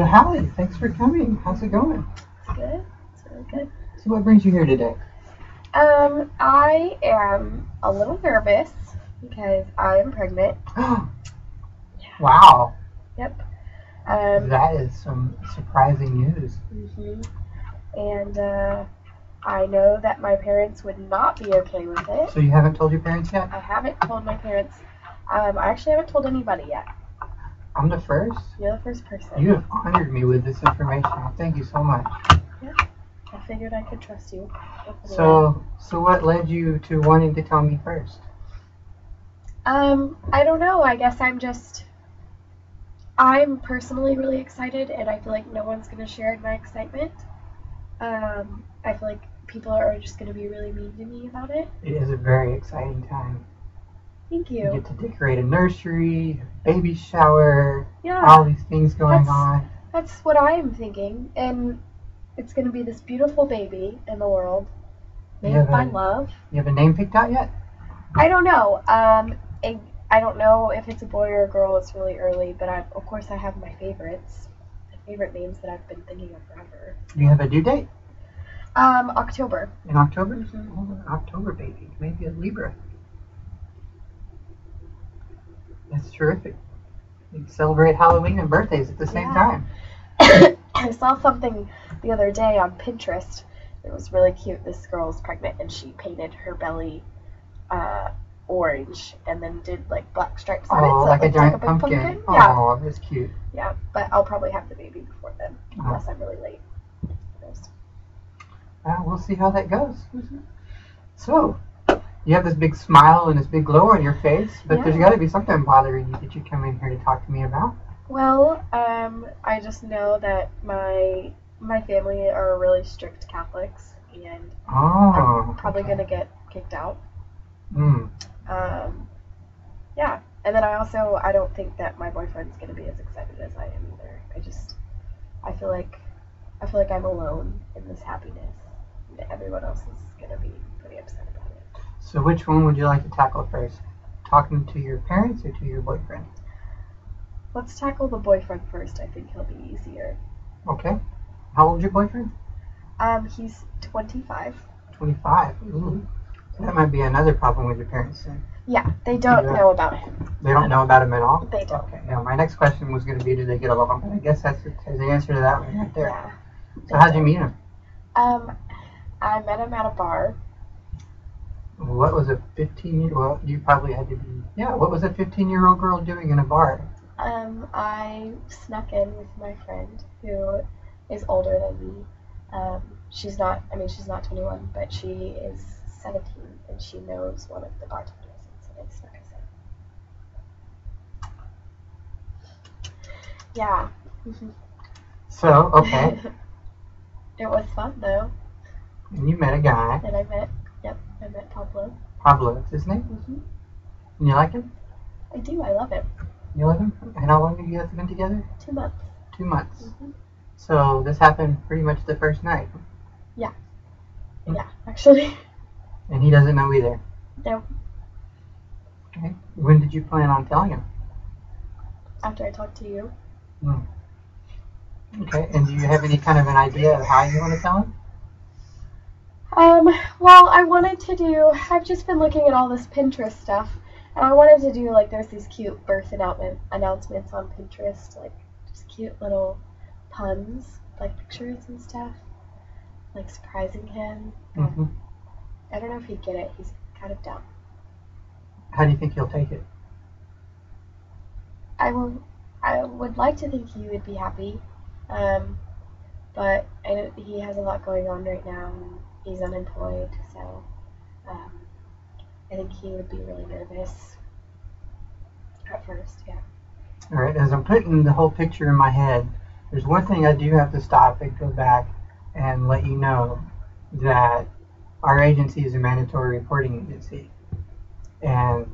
So Halie, thanks for coming. How's it going? It's good. It's really good. So what brings you here today? I am a little nervous because I am pregnant. Wow. Yep. That is some surprising news. And I know that my parents would not be okay with it. So you haven't told your parents yet? I haven't told my parents. I actually haven't told anybody yet. I'm the first? You're the first person. You have honored me with this information. Thank you so much. Yep. I figured I could trust you. So what led you to wanting to tell me first? I don't know. I guess I'm personally really excited, and I feel like no one's going to share in my excitement. I feel like people are just going to be really mean to me about it. It is a very exciting time. Thank you. You get to decorate a nursery, baby shower, Yeah, all these things going on. That's what I am thinking, and it's going to be this beautiful baby in the world, made by love. You have a name picked out yet? I don't know. I don't know if it's a boy or a girl. It's really early, but of course I have my favorites. My favorite names that I've been thinking of forever. Do you have a due date? October. In October? Mm-hmm. Oh, an October baby. Maybe a Libra. That's terrific. You can celebrate Halloween and birthdays at the same time. I saw something the other day on Pinterest. It was really cute. This girl's pregnant, and she painted her belly orange and then did like black stripes on it. Oh, so like it a giant like a big pumpkin. Yeah. Oh, that's cute. Yeah, but I'll probably have the baby before then, unless I'm really late. We'll see how that goes. So, you have this big smile and this big glow on your face, but there's got to be something bothering you that you come in here to talk to me about. Well, I just know that my family are really strict Catholics, and I'm probably going to get kicked out. Yeah, and then I don't think that my boyfriend's going to be as excited as I am either. I feel like I'm alone in this happiness. Everyone else is going to be pretty upset about it. So which one would you like to tackle first? Talking to your parents or to your boyfriend? Let's tackle the boyfriend first. I think he'll be easier. Okay. How old's your boyfriend? He's 25. 25? Ooh. So that might be another problem with your parents then. Yeah, they don't know about him. They don't know about him at all? They don't. Okay. Now, my next question was going to be, do they get along? But I guess that's the answer to that one right there. Yeah. So how'd you meet him? I met him at a bar. What was a 15-year-old? Well, you probably had to be. Yeah. What was a 15-year-old girl doing in a bar? I snuck in with my friend who is older than me. She's not 21, but she is 17, and she knows one of the bartenders, and so they snuck us in. Yeah. So, okay. It was fun, though. And you met a guy. And I met Pablo. Pablo, what's his name? And you like him? I do, I love him. You love him? And how long have you guys been together? 2 months. 2 months. So this happened pretty much the first night. Yeah. Yeah, actually. And he doesn't know either? No. Okay. When did you plan on telling him? After I talked to you. Okay, and do you have any kind of an idea of how you want to tell him? Well, I've just been looking at all this Pinterest stuff, and I wanted to do, there's these cute birth announcements on Pinterest, just cute little puns, pictures and stuff, surprising him. I don't know if he'd get it. He's kind of dumb. How do you think he'll take it? I would like to think he would be happy, but he has a lot going on right now, and he's unemployed, so I think he would be really nervous at first, yeah. All right, as I'm putting the whole picture in my head, there's one thing I do have to stop and go back and let you know that our agency is a mandatory reporting agency, and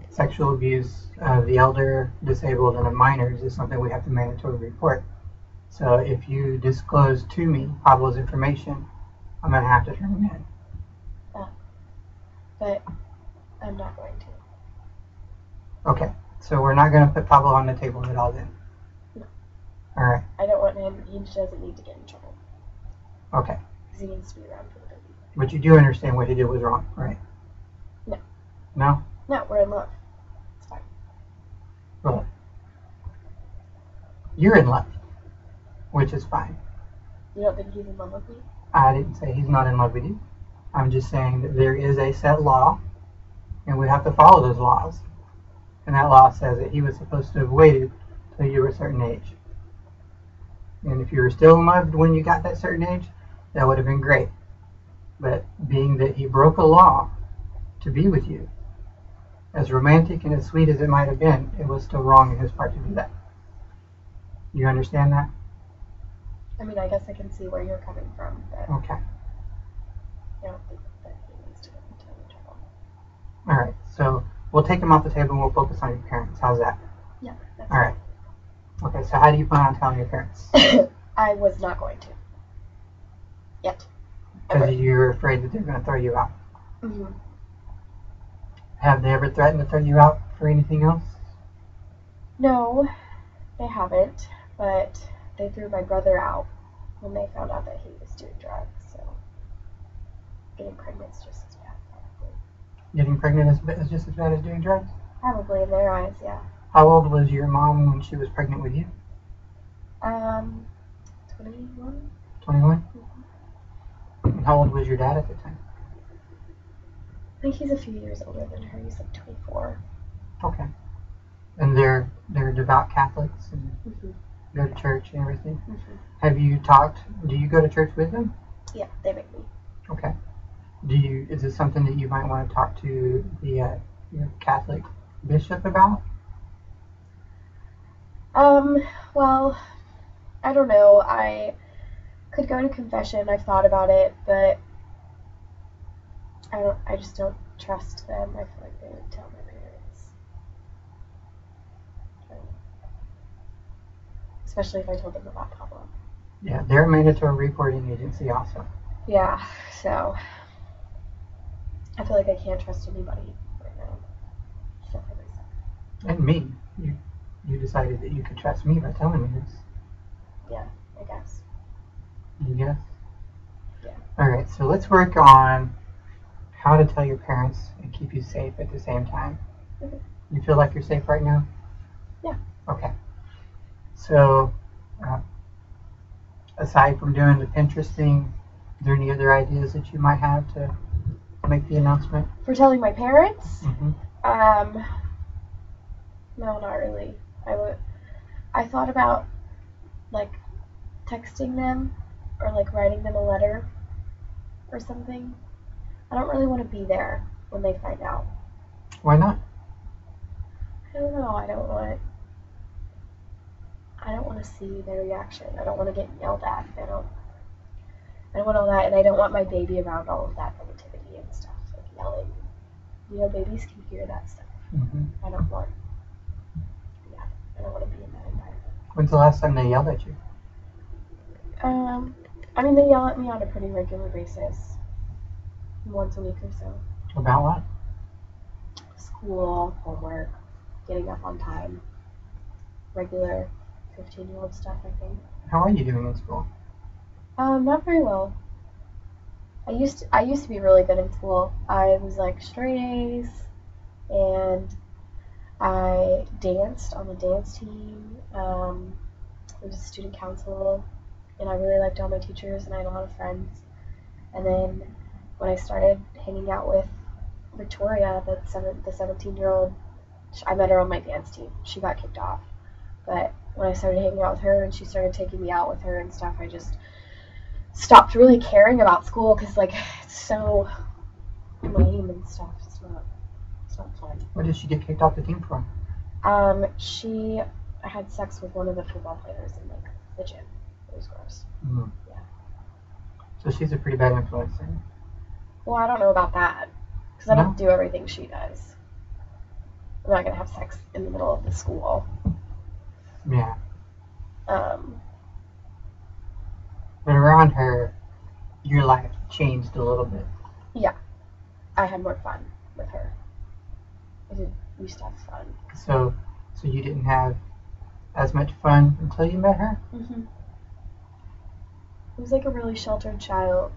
sexual abuse of the elder, disabled, and of minors is something we have to mandatorily report. So if you disclose to me Pablo's information, I'm going to have to turn him in. But I'm not going to. Okay, so we're not going to put Pablo on the table at all then? No. All right. don't want him. He doesn't need to get in trouble. Okay. Because he needs to be around for the baby. But you do understand what he did was wrong, right? No. No? No, we're in love. It's fine. Well, you're in love, which is fine. You don't think he's in love with me? I didn't say he's not in love with you. I'm just saying that there is a set law, and we have to follow those laws. And that law says that he was supposed to have waited till you were a certain age. And if you were still in love when you got that certain age, that would have been great. But being that he broke a law to be with you, as romantic and as sweet as it might have been, it was still wrong in his part to do that. You understand that? I mean, I guess I can see where you're coming from, but Okay. I don't think that he needs to get into any trouble. All right. So we'll take him off the table and we'll focus on your parents. How's that? Yeah, that's All right. Okay. So how do you plan on telling your parents? I was not going to. Yet. Because you're afraid that they're going to throw you out. Mm-hmm. Have they ever threatened to throw you out for anything else? No, they haven't, but they threw my brother out when they found out that he was doing drugs, so getting pregnant is just as bad, probably. Getting pregnant is just as bad as doing drugs? Probably in their eyes, yeah. How old was your mom when she was pregnant with you? 21? 21? Mm-hmm. And how old was your dad at the time? I think he's a few years older than her. He's like 24. Okay. And they're devout Catholics and Mm-hmm. go to church and everything? Mm-hmm. Have you talked? Do you go to church with them? Yeah, they make me. Okay. Is this something that you might want to talk to the your Catholic bishop about? Well, I don't know. I could go to confession. I've thought about it, but I just don't trust them. I feel like they would tell my parents. Especially if I told them about Pablo. Yeah, they're a mandatory reporting agency also. Yeah, so I feel like I can't trust anybody right now, except for myself. And me. You decided that you could trust me by telling me this. Yeah, I guess. You guess? Yeah. Alright, so let's work on how to tell your parents and keep you safe at the same time. Okay. You feel like you're safe right now? Yeah. Okay. So, aside from doing the Pinterest thing, are there any other ideas that you might have to make the announcement? For telling my parents? Mm-hmm. No, not really. I thought about like texting them or like writing them a letter or something. I don't really want to be there when they find out. Why not? I don't know. I don't want to see their reaction. I don't want to get yelled at. I don't want all that, and I don't want my baby around all of that negativity and stuff, like yelling. You know, babies can hear that stuff. Mm-hmm. I don't want to be in that environment. When's the last time they yelled at you? I mean, they yell at me on a pretty regular basis. Once a week or so. About what? School, homework, getting up on time. Regular 15-year-old stuff, I think. How are you doing in school? Not very well. I used to be really good in school. I was like straight A's, and I danced on the dance team. I was a student council, and I really liked all my teachers, and I had a lot of friends. And then when I started hanging out with Victoria, the 17-year-old, I met her on my dance team. She got kicked off. But when I started hanging out with her and she started taking me out with her and stuff, I just stopped really caring about school because, like, it's so lame and stuff. It's not fun. What did she get kicked off the team for? She had sex with one of the football players in, like, the gym. It was gross. Mm. Yeah. So she's a pretty bad influence then? Well, I don't know about that because I don't do everything she does. I'm not going to have sex in the middle of the school. Yeah. But around her, your life changed a little bit. Yeah. I had more fun with her. We used to have fun. So you didn't have as much fun until you met her? Mm-hmm. I was like a really sheltered child,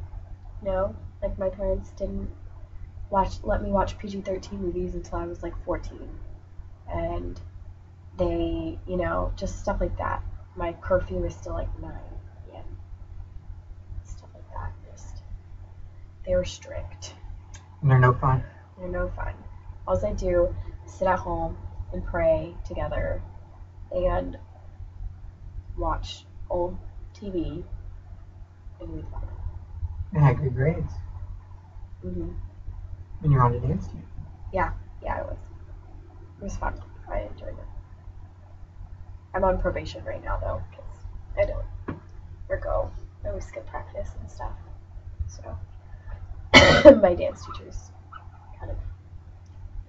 you know? Like my parents didn't let me watch PG-13 movies until I was like 14. And they, you know, just stuff like that. My curfew is still like 9 p.m. Stuff like that. Just, they were strict. And they're no fun? They're no fun. All I do is sit at home and pray together and watch old TV and read the Bible. And had good grades. Mm-hmm. And you're on the dance team. Yeah, it was. It was fun. I enjoyed it. I'm on probation right now, though, because I don't forgo. I always skip practice and stuff. So, my dance teacher's kind of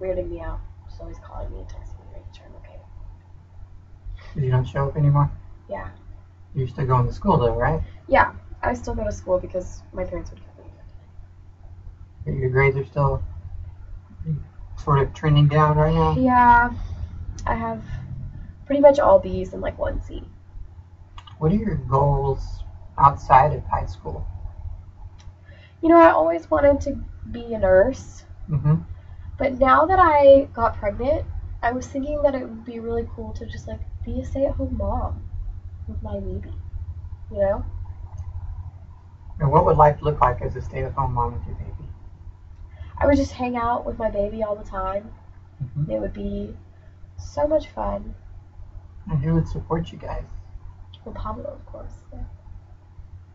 weirding me out. She's always calling me and texting me, making sure I'm okay. You don't show up anymore? Yeah. You're still going to school, though, right? Yeah, I still go to school because my parents would keep me. But your grades are still sort of trending down right now? Yeah, I have pretty much all B's and like 1 C. What are your goals outside of high school? You know, I always wanted to be a nurse, Mm-hmm. but now that I got pregnant, I was thinking that it would be really cool to just like be a stay-at-home mom with my baby, you know? And what would life look like as a stay-at-home mom with your baby? I would just hang out with my baby all the time. Mm-hmm. It would be so much fun. And who would support you guys? Well, Pablo, of course. Yeah.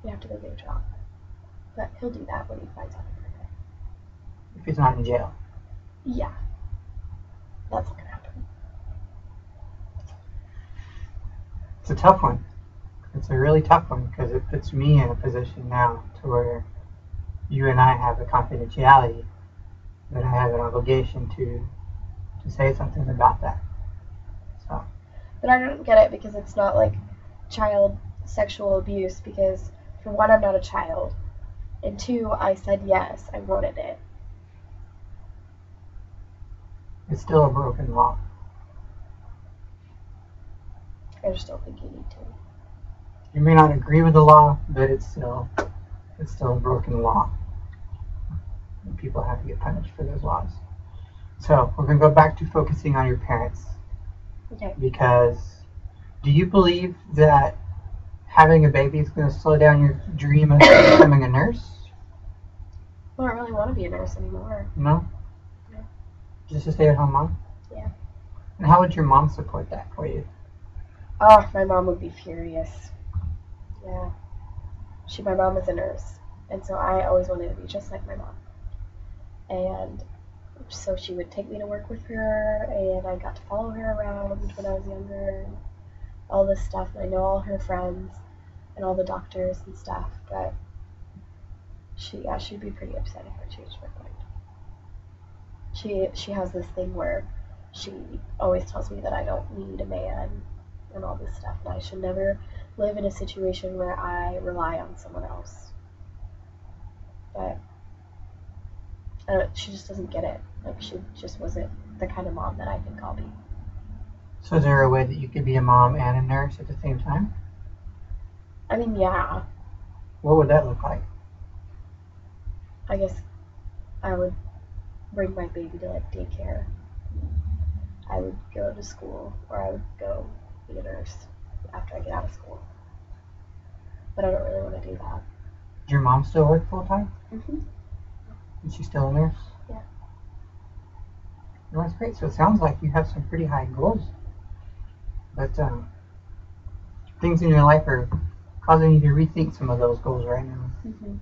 You have to go get a job. But he'll do that when he finds out I'm pregnant. If he's not in jail. Yeah. That's not going to happen. It's a tough one. It's a really tough one because it puts me in a position now to where you and I have a confidentiality that I have an obligation to say something about that. So. But I don't get it because it's not like child sexual abuse because for one, I'm not a child. And two, I said yes, I wanted it. It's still a broken law. I just don't think you need to. You may not agree with the law, but it's still a broken law. And people have to get punished for those laws. So we're going to go back to focusing on your parents. Okay. Because do you believe that having a baby is going to slow down your dream of becoming a nurse? I don't really want to be a nurse anymore. No? No. Just a stay-at-home mom? Yeah. And how would your mom support that for you? Oh, my mom would be furious. Yeah. My mom is a nurse. And so I always wanted to be just like my mom. And so she would take me to work with her, and I got to follow her around when I was younger, and all this stuff. And I know all her friends and all the doctors and stuff, but she'd be pretty upset if I changed my mind. She has this thing where she always tells me that I don't need a man and all this stuff, and I should never live in a situation where I rely on someone else. But she just doesn't get it. Like, she just wasn't the kind of mom that I think I'll be. So is there a way that you could be a mom and a nurse at the same time? I mean, yeah. What would that look like? I guess I would bring my baby to, like, daycare. I would go to school, or I would go be a nurse after I get out of school. But I don't really want to do that. Does your mom still work full-time? Mm-hmm. Is she still a nurse? Yeah. Well, that's great. So it sounds like you have some pretty high goals. But things in your life are causing you to rethink some of those goals right now. Mm-hmm.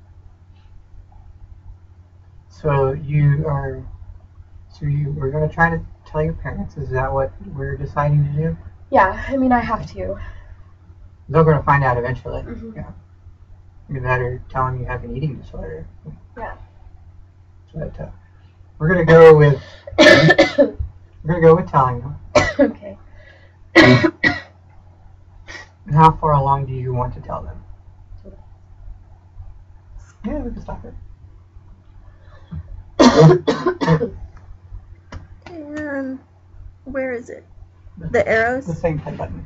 So we're going to try to tell your parents. Is that what we're deciding to do? Yeah, I mean, I have to. They're going to find out eventually. Mm-hmm. Yeah. Either that or tell them you have an eating disorder. Yeah. But we're going to go with telling them. Okay. And how far along do you want to tell them? Yeah, we can stop it. And where is it? The arrows? The same play button.